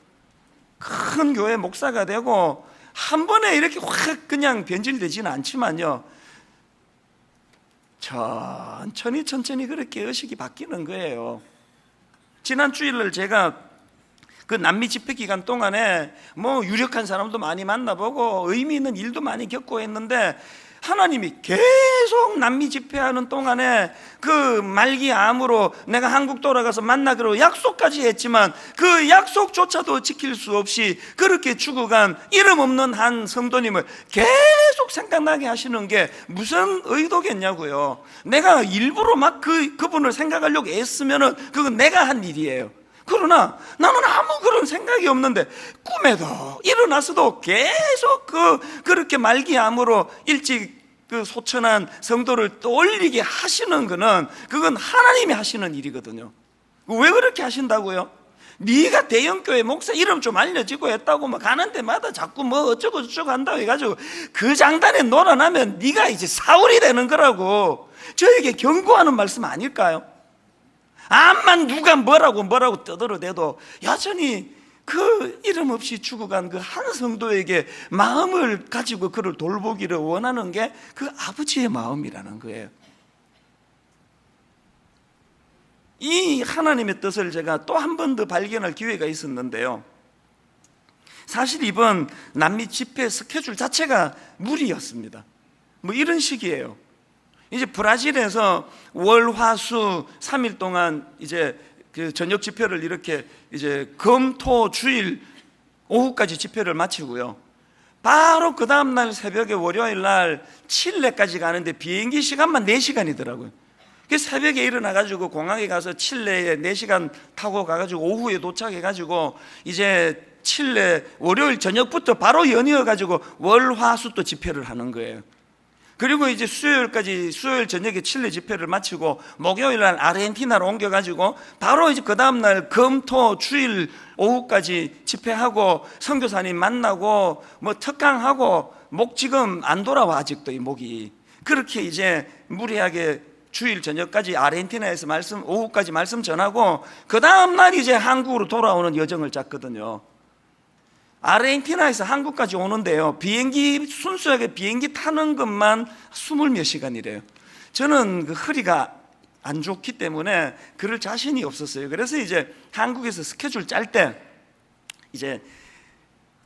Speaker 1: 큰 교회 목사가 되고 한 번에 이렇게 확 그냥 변질되지는 않지만요, 천천히 그렇게 의식이 바뀌는 거예요. 지난 주일날 제가 그 남미 집회 기간 동안에 뭐 유력한 사람도 많이 만나보고 의미 있는 일도 많이 겪고 했는데, 하나님이 계속 남미 집회하는 동안에 그 말기암으로 내가 한국 돌아가서 만나기로 약속까지 했지만 그 약속조차도 지킬 수 없이 그렇게 죽어간 이름 없는 한 성도님을 계속 생각나게 하시는 게 무슨 의도겠냐고요. 내가 일부러 막 그분을 생각하려고 애쓰면은 그건 내가 한 일이에요. 그러나 나는 아무 그런 생각이 없는데 꿈에도 일어나서도 계속 그렇게 말기암으로 일찍 그 소천한 성도를 떠올리게 하시는 거는 그건 하나님이 하시는 일이거든요. 왜 그렇게 하신다고요? 네가 대형교회 목사 이름 좀 알려지고 했다고 뭐 가는 데마다 자꾸 뭐 어쩌고 저쩌고 한다고 해가지고 그 장단에 놀아나면 네가 이제 사울이 되는 거라고 저에게 경고하는 말씀 아닐까요? 암만 누가 뭐라고 떠들어대도 여전히 그 이름 없이 죽어간 그 한 성도에게 마음을 가지고 그를 돌보기를 원하는 게 그 아버지의 마음이라는 거예요. 이 하나님의 뜻을 제가 또 한 번 더 발견할 기회가 있었는데요, 사실 이번 남미 집회 스케줄 자체가 무리였습니다. 뭐 이런 식이에요. 이제 브라질에서 월, 화, 수 3일 동안 이제 그 저녁 집회를 이렇게 이제 금, 토, 주일 오후까지 집회를 마치고요, 바로 그 다음날 새벽에 월요일 날 칠레까지 가는데 비행기 시간만 4시간이더라고요. 그래서 새벽에 일어나가지고 공항에 가서 칠레에 4시간 타고 가가지고 오후에 도착해가지고 이제 칠레 월요일 저녁부터 바로 연이어가지고 월, 화, 수 또 집회를 하는 거예요. 그리고 이제 수요일 저녁에 칠레 집회를 마치고 목요일 날 아르헨티나로 옮겨가지고 바로 이제 그 다음날 금, 토, 주일 오후까지 집회하고 선교사님 만나고 뭐 특강하고 목 지금 안 돌아와 아직도 이 목이. 그렇게 이제 무리하게 주일 저녁까지 아르헨티나에서 오후까지 말씀 전하고 그 다음날 이제 한국으로 돌아오는 여정을 짰거든요. 아르헨티나에서 한국까지 오는데요, 순수하게 비행기 타는 것만 20몇 시간이래요. 저는 그 허리가 안 좋기 때문에 그럴 자신이 없었어요. 그래서 이제 한국에서 스케줄 짤 때 이제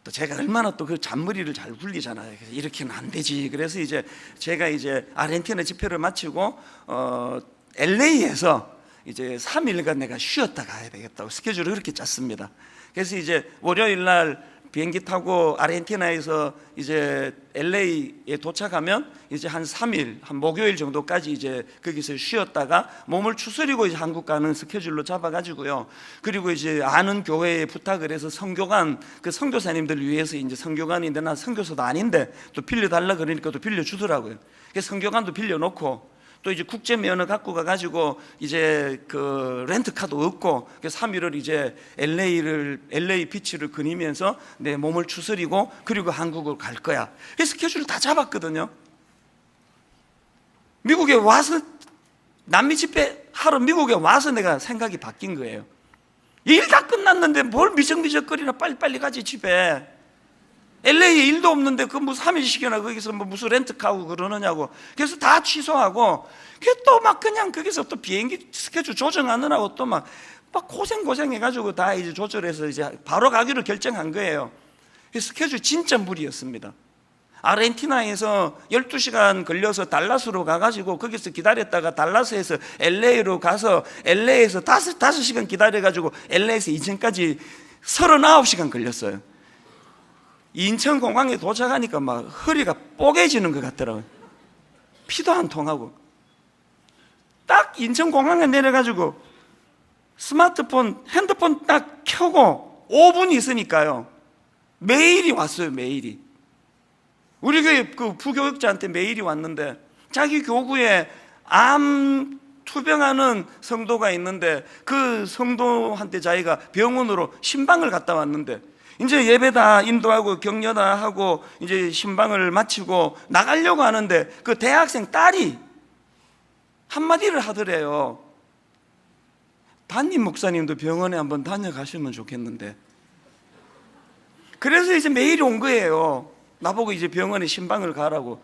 Speaker 1: 또 제가 얼마나 또 그 잔머리를 잘 굴리잖아요. 그래서 이렇게는 안 되지. 그래서 이제 제가 이제 아르헨티나 집회를 마치고 LA에서 이제 3일간 내가 쉬었다 가야 되겠다고 스케줄을 그렇게 짰습니다. 그래서 이제 월요일 날 비행기 타고 아르헨티나에서 이제 LA에 도착하면 이제 한 3일, 한 목요일 정도까지 이제 거기서 쉬었다가 몸을 추스리고 이제 한국 가는 스케줄로 잡아가지고요. 그리고 이제 아는 교회에 부탁을 해서 선교관, 그 선교사님들 위해서 이제 선교관인데 나 선교사도 아닌데 또 빌려달라 그러니까 또 빌려주더라고요. 그래서 선교관도 빌려놓고 또 이제 국제 면허 갖고 가가지고 이제 그 렌트카도 없고 3일을 이제 LA 비치를 거니면서 내 몸을 추스리고 그리고 한국을 갈 거야. 그래서 스케줄을 다 잡았거든요. 미국에 와서 남미 집회 하러 미국에 와서 내가 생각이 바뀐 거예요. 일 다 끝났는데 뭘 미적미적거리나 빨리빨리 가지 집에. LA에 일도 없는데 그 무슨 3일씩이나 거기서 뭐 무슨 렌트카고 그러느냐고. 그래서 다 취소하고 또 막 그냥 거기서 또 비행기 스케줄 조정하느라고 또 막 고생 해가지고 다 이제 조절해서 이제 바로 가기로 결정한 거예요. 스케줄 진짜 무리였습니다. 아르헨티나에서 12시간 걸려서 달라스로 가가지고 거기서 기다렸다가 달라스에서 LA로 가서 LA에서 5시간 기다려가지고 LA에서 인천까지 39시간 걸렸어요. 인천공항에 도착하니까 막 허리가 뽀개지는 것 같더라고요. 피도 안 통하고. 딱 인천공항에 내려가지고 스마트폰, 핸드폰 딱 켜고 5분 있으니까요, 메일이 왔어요. 메일이. 우리 교회 그 부교육자한테 메일이 왔는데, 자기 교구에 암 투병하는 성도가 있는데 그 성도한테 자기가 병원으로 신방을 갔다 왔는데, 이제 예배 다 인도하고 격려 다 하고 이제 신방을 마치고 나가려고 하는데 그 대학생 딸이 한마디를 하더래요. 담임 목사님도 병원에 한번 다녀가시면 좋겠는데. 그래서 이제 메일이 온 거예요. 나보고 이제 병원에 신방을 가라고.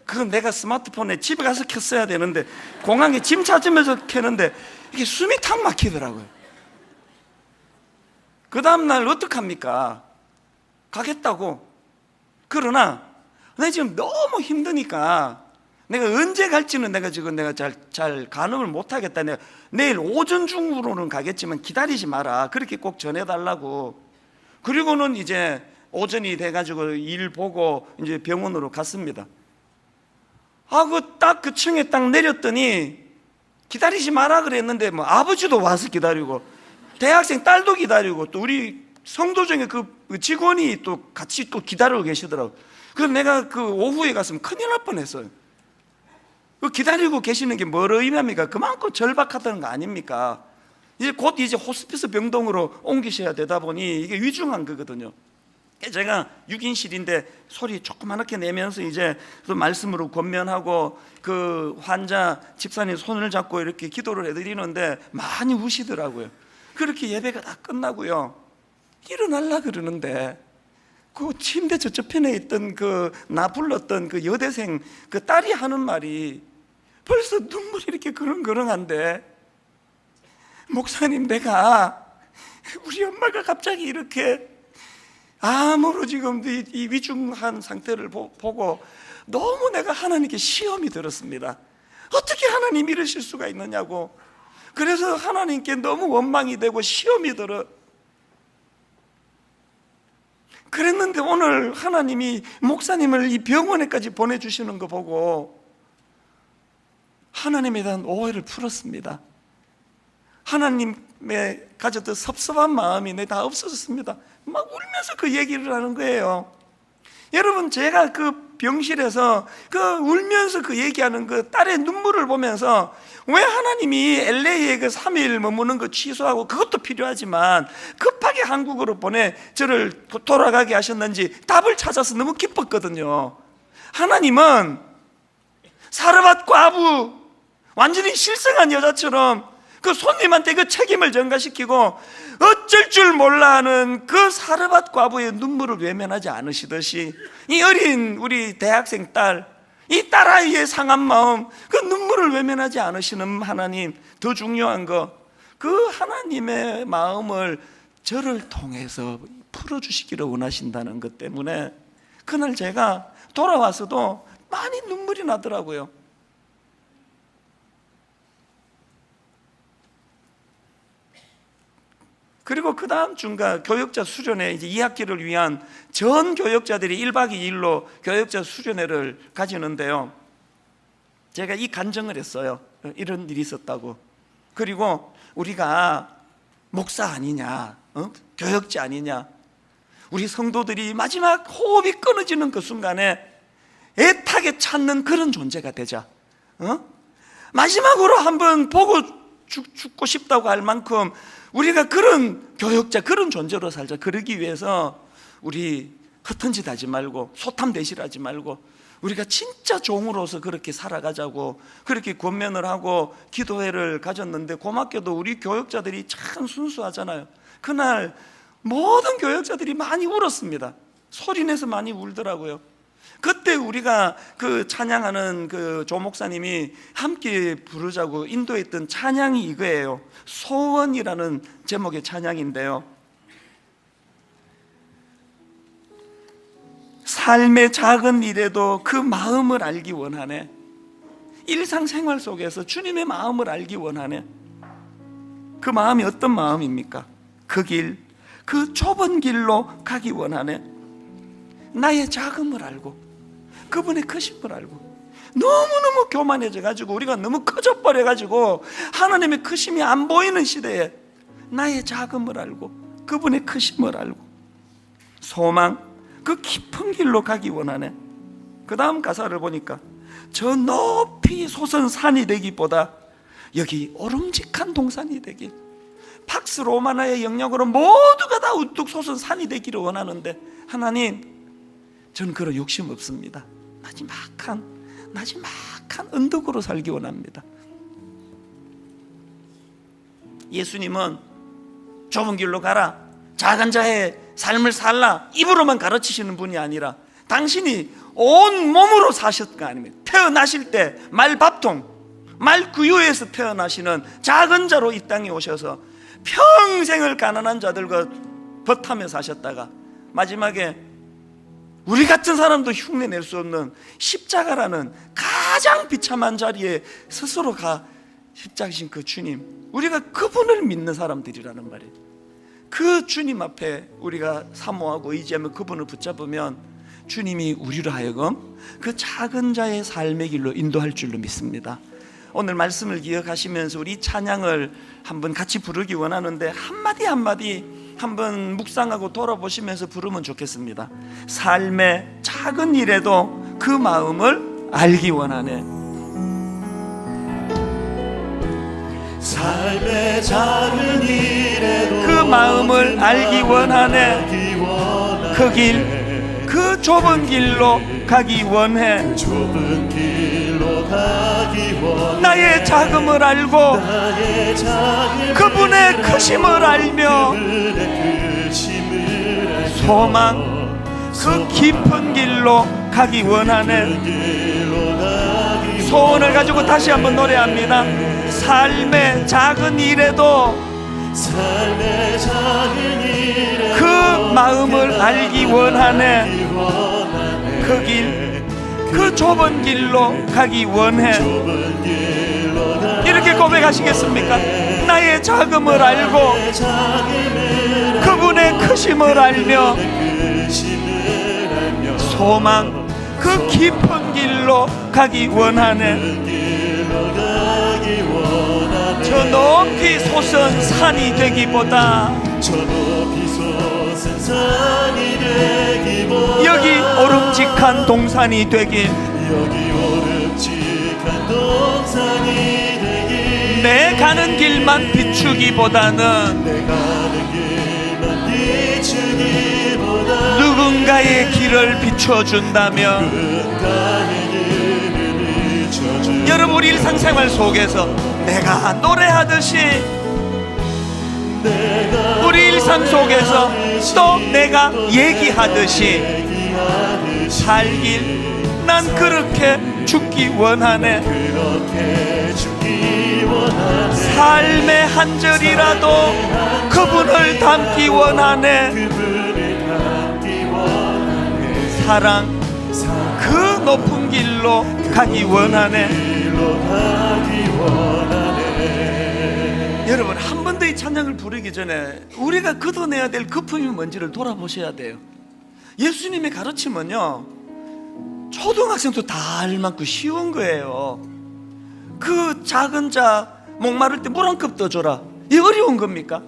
Speaker 1: 그건 내가 스마트폰에 집에 가서 켰어야 되는데 공항에 짐 찾으면서 켰는데 이게 숨이 탁 막히더라고요. 그 다음날 어떡합니까? 가겠다고. 그러나 내가 지금 너무 힘드니까 내가 언제 갈지는 내가 잘 가늠을 못하겠다. 내가 내일 오전 중으로는 가겠지만 기다리지 마라. 그렇게 꼭 전해달라고. 그리고는 이제 오전이 돼가지고 일 보고 이제 병원으로 갔습니다. 딱 그 층에 딱 내렸더니 기다리지 마라 그랬는데 뭐 아버지도 와서 기다리고 대학생 딸도 기다리고 또 우리 성도 중에 그 직원이 또 같이 또 기다리고 계시더라고요. 그래서 내가 그 오후에 갔으면 큰일 날 뻔했어요. 그 기다리고 계시는 게 뭐로 의미합니까? 그만큼 절박하다는 거 아닙니까? 이제 곧 이제 호스피스 병동으로 옮기셔야 되다 보니 이게 위중한 거거든요. 제가 6인실인데 소리 조그맣게 내면서 이제 또 말씀으로 권면하고 그 환자 집사님 손을 잡고 이렇게 기도를 해드리는데 많이 우시더라고요. 그렇게 예배가 다 끝나고요, 일어날라 그러는데 그 침대 저편에 있던 그 나 불렀던 그 여대생 그 딸이 하는 말이 벌써 눈물이 이렇게 그렁그렁한데, 목사님, 내가 우리 엄마가 갑자기 이렇게 암으로 지금 이 위중한 상태를 보고 너무 내가 하나님께 시험이 들었습니다. 어떻게 하나님 이러실 수가 있느냐고. 그래서 하나님께 너무 원망이 되고 시험이 들어. 그랬는데 오늘 하나님이 목사님을 이 병원에까지 보내주시는 거 보고 하나님에 대한 오해를 풀었습니다. 하나님의 가졌던 섭섭한 마음이 내 다 없어졌습니다. 막 울면서 그 얘기를 하는 거예요. 여러분, 제가 그 병실에서 그 울면서 그 얘기하는 그 딸의 눈물을 보면서 왜 하나님이 LA에 그 3일 머무는 거 취소하고, 그것도 필요하지만 급하게 한국으로 보내 저를 돌아가게 하셨는지 답을 찾아서 너무 기뻤거든요. 하나님은 사르밧 과부, 완전히 실성한 여자처럼 그 손님한테 그 책임을 전가시키고 어쩔 줄 몰라 하는 그 사르밧 과부의 눈물을 외면하지 않으시듯이 이 어린 우리 대학생 딸, 이 딸아이의 상한 마음, 그 눈물을 외면하지 않으시는 하나님, 더 중요한 거, 그 하나님의 마음을 저를 통해서 풀어주시기를 원하신다는 것 때문에 그날 제가 돌아와서도 많이 눈물이 나더라고요. 그리고 그 다음 주인가 교역자 수련회, 이제 2학기를 위한 전 교역자들이 1박 2일로 교역자 수련회를 가지는데요, 제가 이 간증을 했어요. 이런 일이 있었다고. 그리고 우리가 목사 아니냐, 교역자 아니냐, 우리 성도들이 마지막 호흡이 끊어지는 그 순간에 애타게 찾는 그런 존재가 되자. 마지막으로 한번 보고 죽고 싶다고 할 만큼 우리가 그런 교역자, 그런 존재로 살자. 그러기 위해서 우리 허튼 짓 하지 말고 소탐 대실하지 말고 우리가 진짜 종으로서 그렇게 살아가자고 그렇게 권면을 하고 기도회를 가졌는데, 고맙게도 우리 교역자들이 참 순수하잖아요. 그날 모든 교역자들이 많이 울었습니다. 소리내서 많이 울더라고요. 그때 우리가 그 찬양하는 그 조 목사님이 함께 부르자고 인도했던 찬양이 이거예요. 소원이라는 제목의 찬양인데요, 삶의 작은 일에도 그 마음을 알기 원하네. 일상생활 속에서 주님의 마음을 알기 원하네. 그 마음이 어떤 마음입니까? 그 길, 그 좁은 길로 가기 원하네. 나의 작음을 알고 그분의 크심을 알고, 너무너무 교만해져가지고 우리가 너무 커져버려가지고 하나님의 크심이 안 보이는 시대에 나의 작음을 알고 그분의 크심을 알고 소망, 그 깊은 길로 가기 원하네. 그 다음 가사를 보니까 저 높이 솟은 산이 되기보다 여기 오름직한 동산이 되길, 팍스 로마나의 영역으로 모두가 다 우뚝 솟은 산이 되기를 원하는데, 하나님 저는 그런 욕심 없습니다. 나지막한 언덕으로 살기 원합니다. 예수님은 좁은 길로 가라, 작은 자의 삶을 살라, 입으로만 가르치시는 분이 아니라 당신이 온 몸으로 사셨을 거 아닙니까? 태어나실 때 말밥통, 말구유에서 태어나시는 작은 자로 이 땅에 오셔서 평생을 가난한 자들과 벗하며 사셨다가 마지막에 우리 같은 사람도 흉내낼 수 없는 십자가라는 가장 비참한 자리에 스스로 십자가신 그 주님, 우리가 그분을 믿는 사람들이라는 말이에요. 그 주님 앞에 우리가 사모하고 의지하며 그분을 붙잡으면 주님이 우리로 하여금 그 작은 자의 삶의 길로 인도할 줄로 믿습니다. 오늘 말씀을 기억하시면서 우리 찬양을 한번 같이 부르기 원하는데, 한마디 한마디 한번 묵상하고 돌아보시면서 부르면 좋겠습니다. 삶의 작은 일에도 그 마음을 알기 원하네.
Speaker 2: 삶의 작은 일에도
Speaker 1: 그 마음을 알기 원하네. 그 길, 그 좁은 길로 가기 원해.
Speaker 2: 좁은 길로 가기 원해.
Speaker 1: 나의 작음을 알고 그분의 크심을 알며 소망, 그 깊은 길로 가기 원하네. 소원을 가지고 다시 한번 노래합니다. 삶의 작은 일에도 그 마음을 알기 원하네. 그 길, 그 좁은 길로 가기 원해. 이렇게 고백하시겠습니까? 나의 작음을 알고 그분의 크심을 알며 소망, 그 깊은 길로 가기 원하네. 저 높이 솟은 산이 되기보다 여기 오름직한 동산이 되길, 내 가는 길만 비추기보다는 누군가의 길을 비춰준다면, 여러분 우리 일상생활 속에서 내가 노래하듯이, 우리 일상 속에서 또 내가 얘기하듯이 살길, 난 그렇게 죽기 원하네. 삶의 한 절이라도 그분을 담기 원하네. 사랑, 그 높은 길로 가기 원하네. 여러분, 한 번 더 이 찬양을 부르기 전에 우리가 걷어내야 될 거품이 뭔지를 돌아보셔야 돼요. 예수님의 가르침은요, 초등학생도 다 알 만큼 쉬운 거예요. 그 작은 자 목마를 때 물 한 컵 더 줘라, 이게 어려운 겁니까?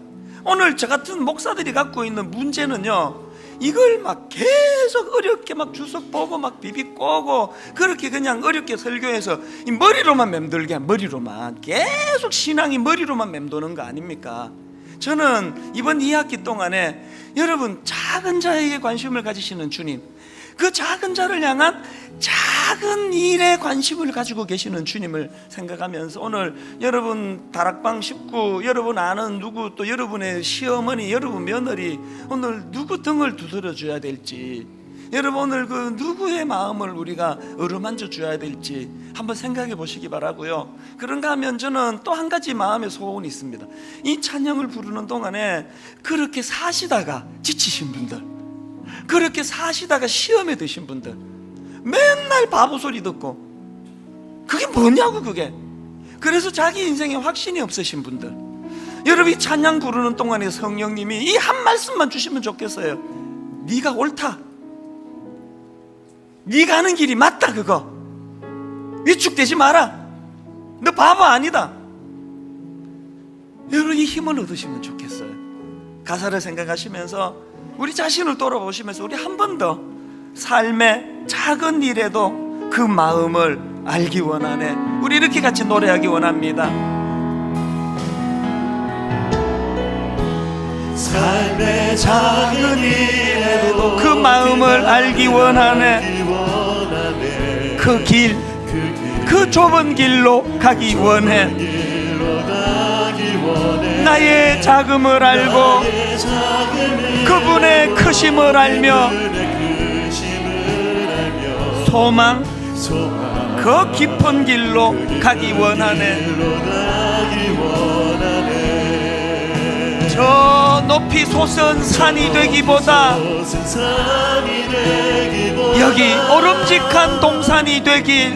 Speaker 1: 오늘 저 같은 목사들이 갖고 있는 문제는요, 이걸 막 계속 어렵게 막 주석 보고 막 비비 꼬고 그렇게 그냥 어렵게 설교해서 이 머리로만 맴돌게, 머리로만 계속 신앙이 머리로만 맴도는 거 아닙니까? 저는 이번 2학기 동안에 여러분 작은 자에게 관심을 가지시는 주님, 그 작은 자를 향한 작은 일에 관심을 가지고 계시는 주님을 생각하면서 오늘 여러분 다락방 식구, 여러분 아는 누구, 또 여러분의 시어머니, 여러분 며느리, 오늘 누구 등을 두드려 줘야 될지, 여러분 오늘 그 누구의 마음을 우리가 어루만져 줘야 될지 한번 생각해 보시기 바라고요. 그런가 하면 저는 또 한 가지 마음의 소원이 있습니다. 이 찬양을 부르는 동안에 그렇게 사시다가 지치신 분들, 그렇게 사시다가 시험에 드신 분들, 맨날 바보 소리 듣고 그게 뭐냐고 그게. 그래서 자기 인생에 확신이 없으신 분들, 여러분이 찬양 부르는 동안에 성령님이 이 한 말씀만 주시면 좋겠어요. 네가 옳다, 네가 하는 길이 맞다, 그거 위축되지 마라, 너 바보 아니다. 여러분 이 힘을 얻으시면 좋겠어요. 가사를 생각하시면서 우리 자신을 돌아보시면서 우리 한 번 더 삶의 작은 일에도 그 마음을 알기 원하네. 우리 이렇게 같이 노래하기 원합니다.
Speaker 2: 삶의 작은 일에도
Speaker 1: 그 마음을 알기 원하네. 그 길, 그 좁은 길로 가기 원해. 나의 작음을 알고 그분의 크심을 알며 소망, 그 깊은 길로 가기 원하네. 저 높이 솟은 산이 되기보다 여기 오름직한 동산이 되길,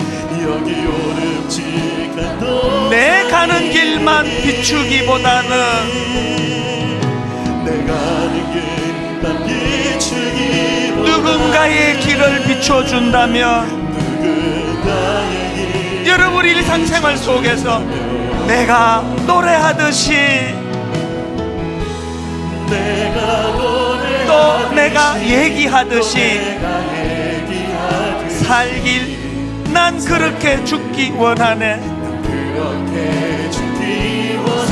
Speaker 1: 내 가는 길만 비추기보다는 누군가의 길을 비춰준다면, 여러분 일상생활 속에서 내가 노래하듯이 또 내가 얘기하듯이 살길, 난 그렇게 죽기 원하네.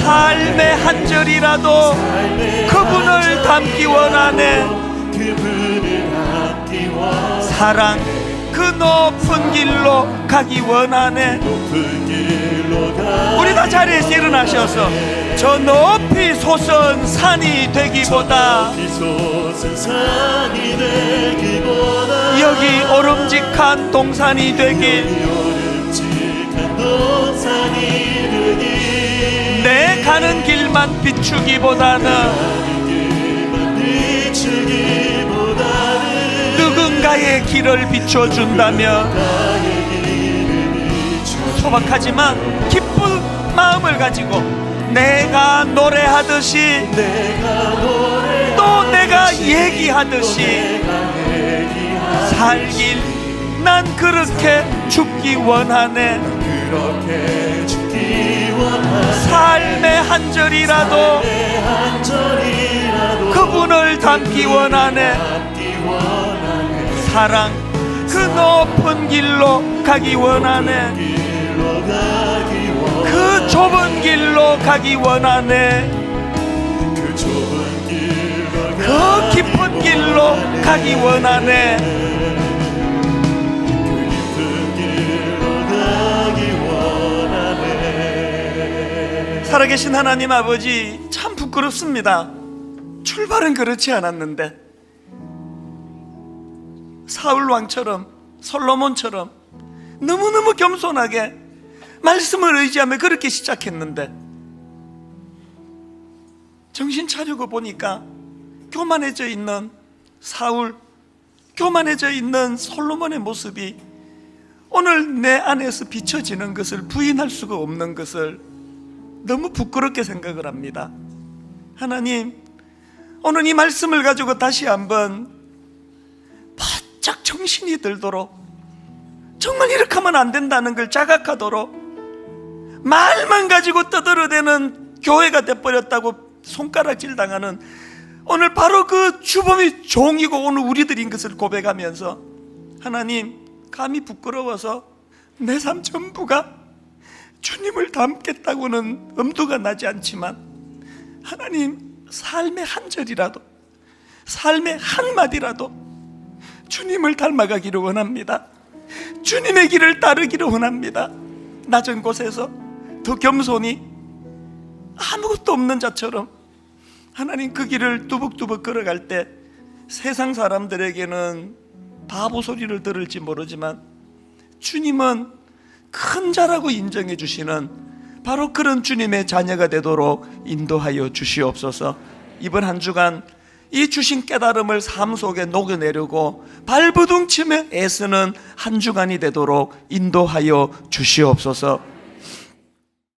Speaker 1: 삶의 한 절이라도 그분을 닮기 원하네. 사랑, 그 높은 길로 가기 원하네. 우리 다 자리에서 일어나셔서 저 높이 솟은 산이 되기보다 여기 오름직한 동산이 되길, 내 가는 길만 비추기보다는 누군가의 길을 비춰준다면, 소박하지만 기쁜 마음을 가지고 내가 노래하듯이 또 내가 얘기하듯이 살길, 난 그렇게 죽기 원하네. 삶의 한 절이라도 그분을 닮기 원하네. 사랑, 그 높은 길로 가기 원하네. 그 좁은 길로 가기 원하네. 그 깊은 길로 가기 원하네. 살아계신 하나님 아버지, 참 부끄럽습니다. 출발은 그렇지 않았는데 사울 왕처럼, 솔로몬처럼 너무너무 겸손하게 말씀을 의지하며 그렇게 시작했는데, 정신 차리고 보니까 교만해져 있는 사울, 교만해져 있는 솔로몬의 모습이 오늘 내 안에서 비춰지는 것을 부인할 수가 없는 것을 너무 부끄럽게 생각을 합니다. 하나님, 오늘 이 말씀을 가지고 다시 한번 바짝 정신이 들도록, 정말 이렇게 하면 안 된다는 걸 자각하도록, 말만 가지고 떠들어대는 교회가 돼버렸다고 손가락질 당하는 오늘 바로 그 주범이 종이고 오늘 우리들인 것을 고백하면서, 하나님, 감히 부끄러워서 내 삶 전부가 주님을 닮겠다고는 엄두가 나지 않지만, 하나님, 삶의 한 절이라도, 삶의 한마디라도 주님을 닮아가기를 원합니다. 주님의 길을 따르기를 원합니다. 낮은 곳에서 더 겸손히 아무것도 없는 자처럼 하나님 그 길을 뚜벅뚜벅 걸어갈 때 세상 사람들에게는 바보 소리를 들을지 모르지만 주님은 큰 자라고 인정해 주시는 바로 그런 주님의 자녀가 되도록 인도하여 주시옵소서. 이번 한 주간 이 주신 깨달음을 삶 속에 녹여내려고 발버둥치며 애쓰는 한 주간이 되도록 인도하여 주시옵소서.